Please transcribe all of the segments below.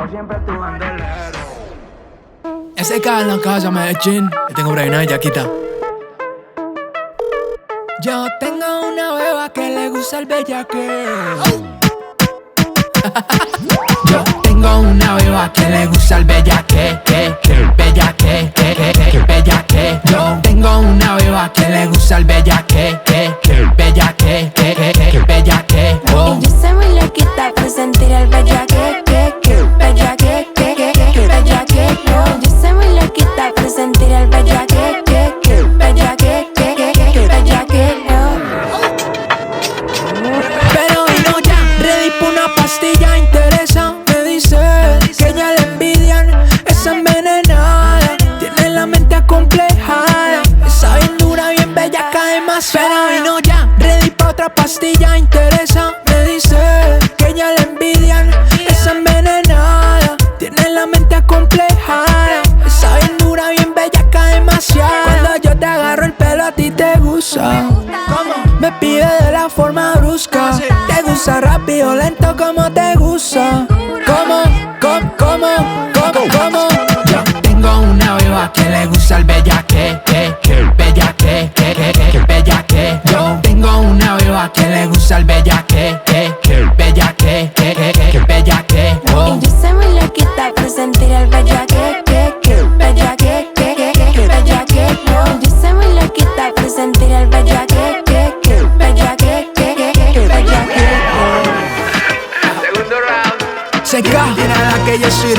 por siempre tu bandolero. SK en la casa, Medellín. Yo tengo por ahí una bellaquita. Yo tengo una beba que le gusta el bellaqueo. Yo tengo una beba que le gusta el bellaque, bellaque. Yo tengo una beba que le gusta el bellaque, bellaque. Y yo soy muy loquita por sentir el bellaque, bellaque. Yo soy muy loquita por sentir el bellaque, bellaque. Pero vino ya, ready pa' una pastilla interesa. Me dice que ella le envidian esa envenenada. Tiene la mente acomplejada, esa bien dura, bien bella, cae más. Pero vino ya, ready pa' otra pastilla interesa. Me dice que ella le envidian esa envenenada. Tiene la mente acomplejada, esa bien dura, bien bella, cae demasiado. Cuando yo te agarro el pelo a ti te gusta. Me pide de la forma brusca. Te gusta rápido, lento, como te gusta. ¿Cómo? Yo tengo una beba que le gusta el bellaque, bellaque. Yo tengo una beba que le gusta el bellaque, bellaque. Y yo soy muy loquita por sentir el bellaque, bellaque. Yo soy muy loquita por sentir el bellaque, bellaque. Segundo round. SK, tiene la que yo soy a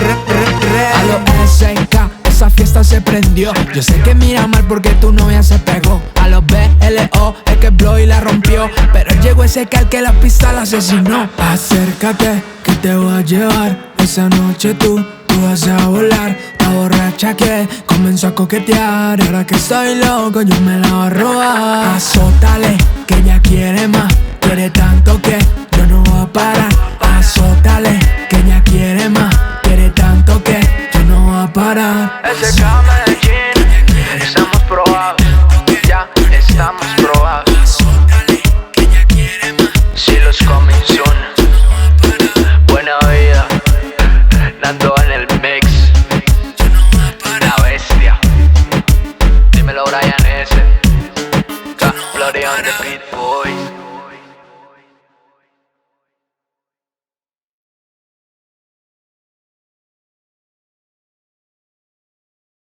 los SK, esa fiesta se prendió. Yo sé que mira mal porque tu novia se pegó. A los BLO, el que blow y la rompió. Pero llegó SK el que la pista la asesinó. Acércate, que te voy a llevar. Esa noche tú vas a volar. La borracha que comenzó a coquetear. Y ahora que estoy loco yo me la voy a robar. Azótale, que ella quiere más. Quiere tanto que yo no voy a parar. Azótale, que ella quiere más. Quiere tanto que yo no voy a parar. SK